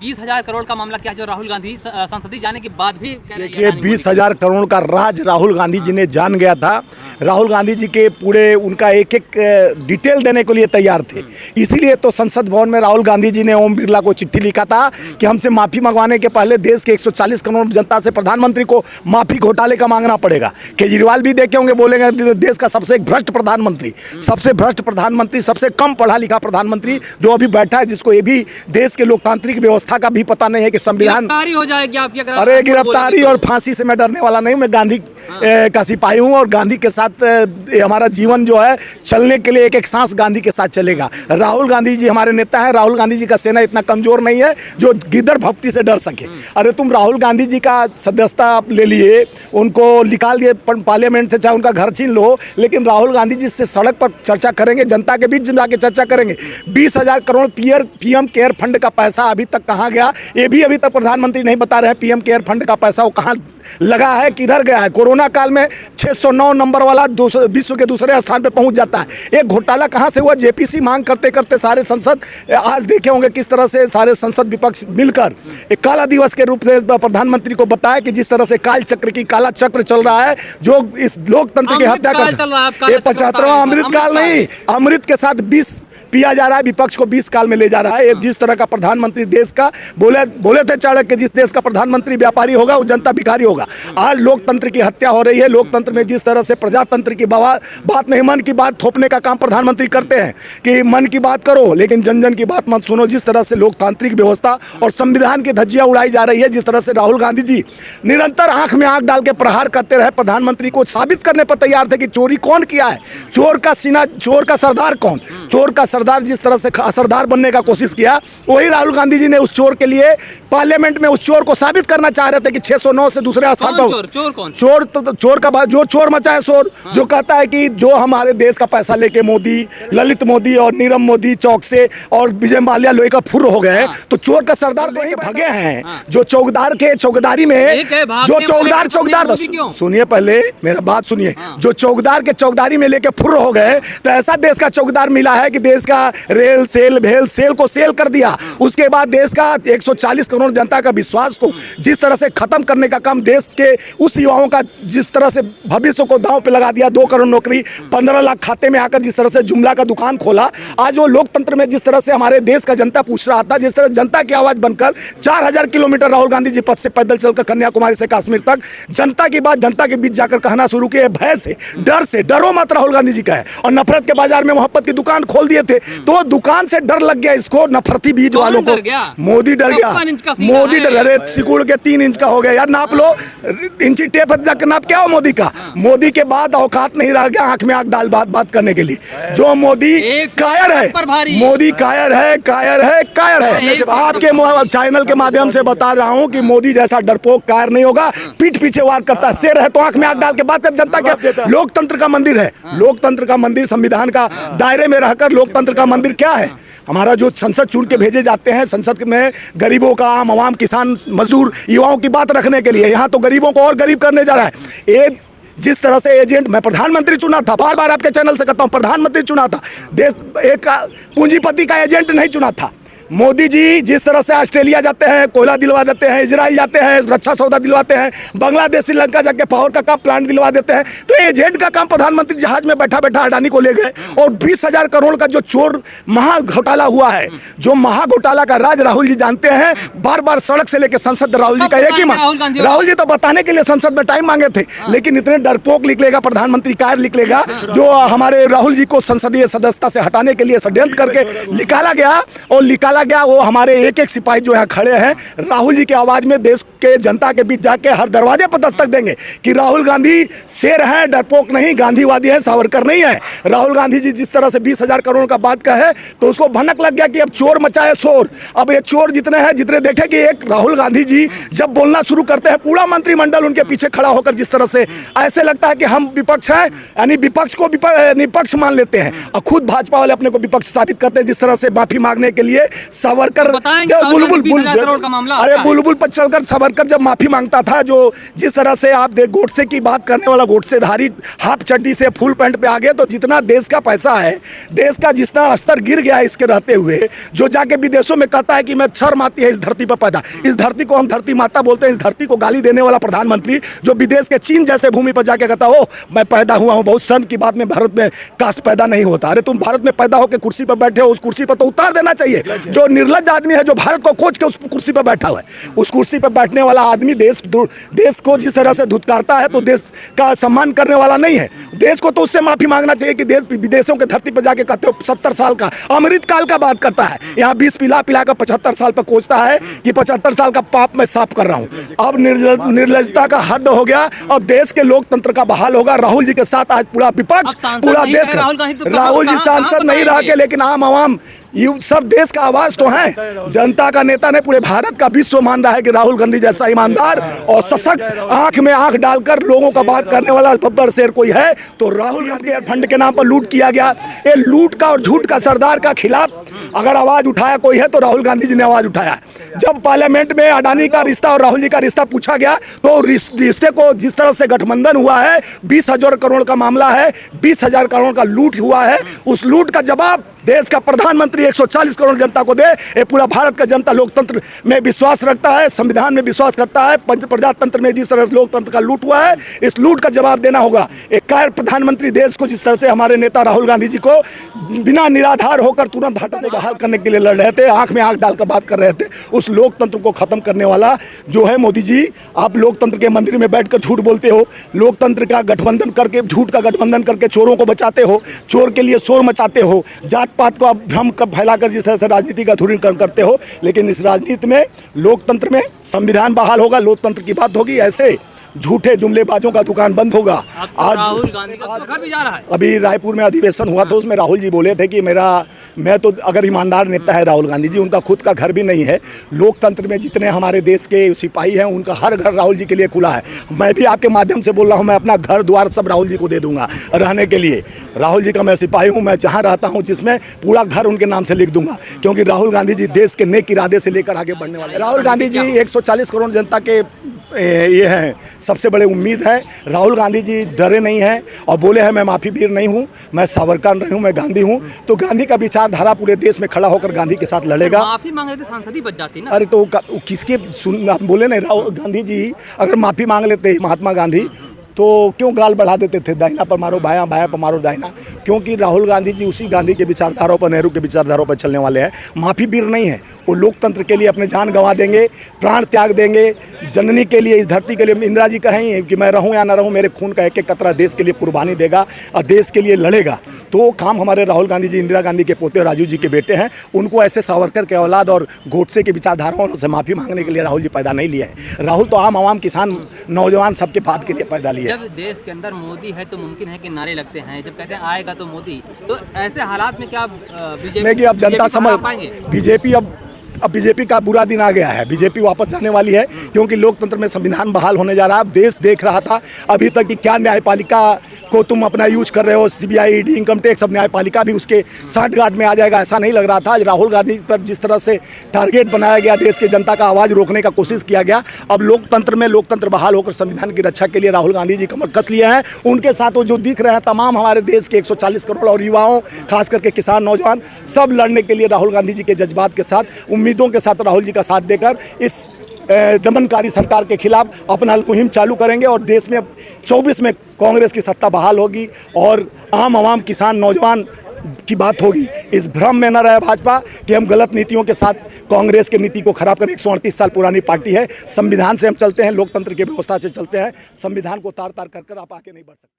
20,000 करोड़ का मामला क्या है जो राहुल गांधी संसदीय जाने के बाद भी देखिए 20,000 करोड़ का राज राहुल गांधी जी ने जान गया था। राहुल गांधी जी के पूरे उनका एक एक डिटेल देने के लिए तैयार थे। इसीलिए तो संसद भवन में राहुल गांधी जी ने ओम बिरला को चिट्ठी लिखा था कि हमसे माफ़ी मंगवाने के पहले देश के 140 करोड़ जनता से प्रधानमंत्री को माफ़ी घोटाले का मांगना पड़ेगा। केजरीवाल भी देखे होंगे, बोलेंगे देश का सबसे भ्रष्ट प्रधानमंत्री, सबसे भ्रष्ट प्रधानमंत्री, सबसे कम पढ़ा लिखा प्रधानमंत्री जो अभी बैठा है, जिसको ये भी देश के लोकतांत्रिक व्यवस्था का भी पता नहीं है कि संविधान हो जाएगी आपकी। अरे गिरफ्तारी और फांसी से मैं डरने वाला नहीं। मैं गांधी का सिपाही हूँ और गांधी के साथ हमारा जीवन जो है चलने के लिए एक एक सांस गांधी के साथ चलेगा। राहुल गांधी जी हमारे नेता हैं। राहुल गांधी जी का सेना इतना कमजोर नहीं है जो गिद्दड़ भक्ति से डर सके। अरे तुम राहुल गांधी जी का सदस्यता आप ले लिए, उनको निकाल दिए पार्लियामेंट से, चाहे उनका घर छीन लो, लेकिन राहुल गांधी जी से सड़क पर चर्चा करेंगे, जनता के बीच जाके चर्चा करेंगे। 20,000 करोड़ पीएम केयर फंड का पैसा अभी तक कहाँ गया, ये भी अभी तक प्रधानमंत्री नहीं बता रहे हैं। पीएम केयर फंड का पैसा वो कहाँ लगा है, किधर गया है। कोरोना काल में 609 नंबर वाला विश्व के दूसरे स्थान पर पहुंच जाता है। एक घोटाला कहाँ से हुआ, जेपीसी मांग करते करते सारे संसद, आज देखे होंगे किस तरह से सारे संसद विपक्ष मिलकर एक काला दिवस के रूप से प्रधानमंत्री को बताया कि जिस तरह से काल चक्र की काला चक्र चल रहा है, जो इस लोकतंत्र की हत्या कर, ये 75वां अमृत काल नहीं, अमृत के साथ 20 पिया जा रहा है, विपक्ष को 20 काल में ले जा रहा है। जिस तरह का प्रधानमंत्री देश का बोले थे चाणक्य, जिस देश का प्रधानमंत्री व्यापारी होगा वो जनता भिखारी होगा। आज लोकतंत्र की हत्या हो रही है। लोकतंत्र में जिस तरह से प्रजातंत्र की बात नहीं, मन की बात थोपने का काम प्रधानमंत्री करते हैं कि मन की बात करो लेकिन जन जन की बात मत सुनो। जिस तरह से लोकतांत्रिक व्यवस्था और संविधान की धज्जियां उड़ाई जा रही है, जिस तरह से राहुल गांधी जी निरंतर आंख में आंख डाल के प्रहार करते रहे, प्रधानमंत्री को साबित करने पर तैयार थे कि चोरी कौन किया है, चोर का सीना, चोर का सरदार कौन, चोर का सरदार जिस तरह से सरदार बनने का कोशिश किया, वही राहुल गांधी जी ने उस चोर के लिए पार्लियामेंट में उस चोर को साबित करना चाह रहे थे कि 609 से दूसरे स्थान पर चोर का जो चोर मचा है शोर, जो कहता है कि जो हमारे देश का पैसा लेके मोदी, ललित मोदी और नीरव मोदी चौक से और विजय माल्या लोहे का फुर्र हो गए, तो चोर का सरदार तो वहीं भगे हैं। जो चौकीदार के चौकीदारी में जो चौकीदार सुनिए पहले मेरा बात सुनिए, जो चौकीदार के चौकीदारी में लेके फुर्र हो गए, तो ऐसा देश का चौकीदार मिला है कि देश का रेल सेल भेल सेल को सेल कर दिया। उसके बाद देश का 140 करोड़ जनता का विश्वास को जिस तरह से खत्म करने का काम, देश के उस युवाओं का जिस तरह से भविष्य को दांव पे लगा दिया, 2 करोड़ नौकरी 15 लाख खाते में आकर जिस तरह से जुमला का दुकान खोला। आज वो लोकतंत्र में जिस तरह से हमारे देश का जनता पूछ रहा था, जिस तरह जनता की आवाज बनकर 4000 किलोमीटर राहुल गांधी जी पथ से पैदल चलकर कन्याकुमारी से कश्मीर तक जनता की बात जनता के बीच जाकर कहना शुरू किए, भय से, डर से, डरो मत राहुल गांधी जी का है। और नफरत के बाजार में मोहब्बत की दुकान खोल दिए थे, तो दुकान से डर लग गया इसको, नफरती बीज वालों को। मोदी डर गया, मोदी डर, अरे सिकुड़ के 3 इंच का हो गया यार, नाप लो, इंची टेप जाकर नाप क्या हो मोदी का। मोदी के बाद औकात नहीं रह गया आंख में आंख डाल बात करने के लिए। जो मोदी कायर है, मोदी कायर है, कायर है, कायर है। आपके चैनल के माध्यम से बता रहा हूं कि मोदी जैसा डरपोक कायर नहीं होगा, पीठ पीछे वार करता है। शेर है तो आंख में आंख डाल के बात कर। जनता क्या लोकतंत्र का मंदिर है, लोकतंत्र का मंदिर संविधान का दायरे में रहकर लोकतंत्र का मंदिर क्या है। हमारा जो संसद चुन के भेजे जाते हैं, संसद में गरीबों का, आम आवाम, किसान, मजदूर, युवाओं की बात रखने के लिए, यहाँ तो गरीबों को और गरीब करने जा रहा है। एक जिस तरह से एजेंट, मैं प्रधानमंत्री चुना था, बार बार आपके चैनल से कहता हूँ, प्रधानमंत्री चुना था, देश एक पूंजीपति का एजेंट नहीं चुना था। मोदी जी जिस तरह से ऑस्ट्रेलिया जाते हैं, कोयला दिलवा देते हैं, इजराइल जाते हैं, रक्षा सौदा दिलवाते हैं, बांग्लादेश, श्रीलंका जाके पावर का काम प्लांट दिलवा देते हैं, तो एजेंट का काम प्रधानमंत्री जहाज में बैठा बैठा अडानी को ले गए। और 20,000 करोड़ का जो चोर महा घोटाला हुआ है, जो महा घोटाला का राज राहुल जी जानते हैं। बार बार सड़क से लेकर संसद राहुल जी का एक ही मांग, राहुल जी तो बताने के लिए संसद में टाइम मांगे थे, लेकिन इतने डरपोक निकलेगा प्रधानमंत्री कार्य निकलेगा, जो हमारे राहुल जी को संसदीय सदस्यता से हटाने के लिए षड्यंत्र करके निकाला गया। और निकाला गया, वो हमारे एक एक सिपाही जो यहाँ खड़े हैं, राहुल जी की आवाज में देश के जनता के बीच जाके हर दरवाजे पर दस्तक देंगे कि राहुल गांधी शेर हैं, डरपोक नहीं, गांधीवादी है, सावरकर नहीं है। राहुल गांधी जी जिस तरह से 20,000 करोड़ का बात कहे, तो उसको भनक लग गया कि अब चोर मचाए शोर। अब ये चोर जितने हैं, जितने देखे कि एक राहुल गांधी जी जब बोलना शुरू करते हैं, पूरा मंत्रिमंडल उनके पीछे खड़ा होकर जिस तरह से ऐसे लगता है कि हम विपक्ष हैं, यानी विपक्ष को निपक्ष मान लेते हैं, और खुद भाजपा वाले अपने को विपक्ष साबित करते हैं। जिस तरह से माफी मांगने के लिए सावरकर बताएंगे जब राहुल गांधी 20,000 करोड़ का मामला अरे आता है। बुलबुल पर चलकर सावरकर जब माफी मांगता था, जो जिस तरह से आप देख गोडसे की बात करने वाला गोडसेधारी हाफ चड्डी से फुल पैंट पे आ गए, तो जितना देश का पैसा है, देश का जितना स्तर गिर गया है इसके रहते हुए, जो जाके विदेशों में कहता है कि मैं शर्म आती है इस धरती पर पैदा, इस धरती को हम धरती माता बोलते हैं, इस धरती को गाली देने वाला प्रधानमंत्री जो विदेश के चीन जैसे भूमि पर जाके कहता हो मैं पैदा हुआ हूं, बहुत शर्म की बात में भारत में काश पैदा नहीं होता। अरे तुम भारत में पैदा होकर कुर्सी पर बैठे हो, उस कुर्सी पर तो उतार देना चाहिए। जो निर्लज्ज आदमी है जो भारत को खोज के उस कुर्सी पर बैठा हुआ है, उस कुर्सी पर बैठने वाला आदमी देश को जिस तरह से धुतकारता है तो देश का सम्मान करने वाला नहीं है। देश को तो उससे माफी मांगना चाहिए कि देश विदेशों के धरती पर जाके कहते हो 70 साल का अमृत काल का बात करता है, यहाँ 20 पिला पिला कर 75 साल पर कोचता है कि 75 साल का पाप मैं साफ कर रहा हूँ। अब निर्लजता का हद हो गया। अब देश के लोकतंत्र का बहाल होगा। राहुल जी के साथ आज पूरा विपक्ष, पूरा देश का, राहुल जी सांसद नहीं रह के, लेकिन आम आवाम ये सब देश का आवाज तो है। जनता का नेता ने पूरे भारत का विश्व मान रहा है कि राहुल गांधी जैसा ईमानदार और सशक्त, आंख में आंख डालकर लोगों का बात करने वाला बब्बर शेर कोई है तो राहुल गांधी। फंड के नाम पर लूट किया गया, ये लूट का और झूठ का सरदार का खिलाफ अगर आवाज उठाया कोई है तो राहुल गांधी जी ने आवाज उठाया। जब पार्लियामेंट में अडानी का रिश्ता और राहुल जी का रिश्ता पूछा गया तो रिश्ते को जिस तरह से गठबंधन हुआ है, 20,000 करोड़ का मामला है, 20,000 करोड़ का लूट हुआ है, उस लूट का जवाब देश का प्रधानमंत्री 140 करोड़ जनता को दे। ये पूरा भारत का जनता लोकतंत्र में विश्वास रखता है, संविधान में विश्वास करता है। प्रजातंत्र में जिस तरह से लोकतंत्र का लूट हुआ है, इस लूट का जवाब देना होगा। एक कायर प्रधानमंत्री देश को जिस तरह से हमारे नेता राहुल गांधी जी को बिना निराधार होकर तुरंत हटाने का हाल करने के लिए लड़ रहे थे, आंख में आंख डालकर बात कर रहे थे, उस लोकतंत्र को खत्म करने वाला जो है मोदी जी। आप लोकतंत्र के मंदिर में बैठकर झूठ बोलते हो, लोकतंत्र का गठबंधन करके, झूठ का गठबंधन करके चोरों को बचाते हो, चोर के लिए शोर मचाते हो, जात पात को आप भ्रम कब फैलाकर जिस तरह से राजनीति का अधूरीकरण करते हो। लेकिन इस राजनीति में, लोकतंत्र में संविधान बहाल होगा, लोकतंत्र की बात होगी। ऐसे झूठे जुमलेबाजों का दुकान बंद होगा। आज राहुल गांधी का घर भी जा रहा है। अभी रायपुर में अधिवेशन हुआ तो उसमें राहुल जी बोले थे कि मैं तो अगर ईमानदार नेता है राहुल गांधी जी, उनका खुद का घर भी नहीं है। लोकतंत्र में जितने हमारे देश के सिपाही हैं उनका हर घर राहुल जी के लिए खुला है। मैं भी आपके माध्यम से बोल रहा हूँ, मैं अपना घर द्वार सब राहुल जी को दे दूंगा रहने के लिए। राहुल जी का मैं सिपाही हूँ, मैं जहाँ रहता हूँ जिसमें पूरा घर उनके नाम से लिख दूंगा, क्योंकि राहुल गांधी जी देश के नेक इरादे से लेकर आगे बढ़ने वाले। राहुल गांधी जी 140 करोड़ जनता के ये हैं सबसे बड़े उम्मीद है। राहुल गांधी जी डरे नहीं हैं और बोले हैं मैं माफी वीर नहीं हूं, मैं सावरकर नहीं हूं, मैं गांधी हूं। तो गांधी का विचारधारा पूरे देश में खड़ा होकर गांधी के साथ लड़ेगा। माफी मांग रहे थे, सांसद ही बच जाती ना। अरे तो किसके बोले नहीं, राहुल गांधी जी अगर माफी मांग लेते महात्मा गांधी तो क्यों गाल बढ़ा देते थे, दाहिना पर मारो बायां, बायां पर मारो दाहिना। क्योंकि राहुल गांधी जी उसी गांधी के विचारधाराओं पर, नेहरू के विचारधाराओं पर चलने वाले हैं। माफी वीर नहीं है, वो लोकतंत्र के लिए अपने जान गंवा देंगे, प्राण त्याग देंगे, जननी के लिए, इस धरती के लिए। इंदिरा जी कहें कि मैं रहूं या ना रहूं, मेरे खून का एक एक कतरा देश के लिए कुर्बानी देगा और देश के लिए लड़ेगा। तो वो काम हमारे राहुल गांधी जी इंदिरा गांधी के पोते राजीव जी के बेटे हैं। उनको ऐसे सावरकर के औलाद और गोडसे के विचारधाराओं से माफी मांगने के लिए राहुल जी पैदा नहीं लिए हैं। राहुल तो आम आवाम, किसान, नौजवान सबके बात के लिए पैदा लिए। जब देश के अंदर मोदी है तो मुमकिन है कि नारे लगते हैं, जब कहते हैं आएगा तो मोदी, तो ऐसे हालात में क्या बीजेपी अब जनता समझ पाएंगे? बीजेपी अब बीजेपी का बुरा दिन आ गया है। बीजेपी वापस जाने वाली है, क्योंकि लोकतंत्र में संविधान बहाल होने जा रहा है। देश देख रहा था अभी तक कि क्या न्यायपालिका को तुम अपना यूज कर रहे हो, सीबीआई, ईडी, इनकम टैक्स, अब न्यायपालिका भी उसके साठगांठ में आ जाएगा, ऐसा नहीं लग रहा था। आज राहुल गांधी पर जिस तरह से टारगेट बनाया गया, देश की जनता का आवाज़ रोकने का कोशिश किया गया। अब लोकतंत्र में, लोकतंत्र बहाल होकर संविधान की रक्षा के लिए राहुल गांधी जी कमर कस लिए हैं। उनके साथ वो जो दिख रहे हैं तमाम हमारे देश के 140 करोड़ और युवाओं, खास करके किसान, नौजवान, सब लड़ने के लिए राहुल गांधी जी के जज्बात के साथ, उम्मीदों के साथ राहुल जी का साथ देकर इस दमनकारी सरकार के खिलाफ अपना मुहिम चालू करेंगे। और देश में 24 में कांग्रेस की सत्ता बहाल होगी और आम आवाम, किसान, नौजवान की बात होगी। इस भ्रम में न रहे भाजपा कि हम गलत नीतियों के साथ कांग्रेस की नीति को खराब करें। 138 साल पुरानी पार्टी है, संविधान से हम चलते हैं, लोकतंत्र की व्यवस्था से चलते हैं। संविधान को तार तार कर आप आगे नहीं बढ़ सकते।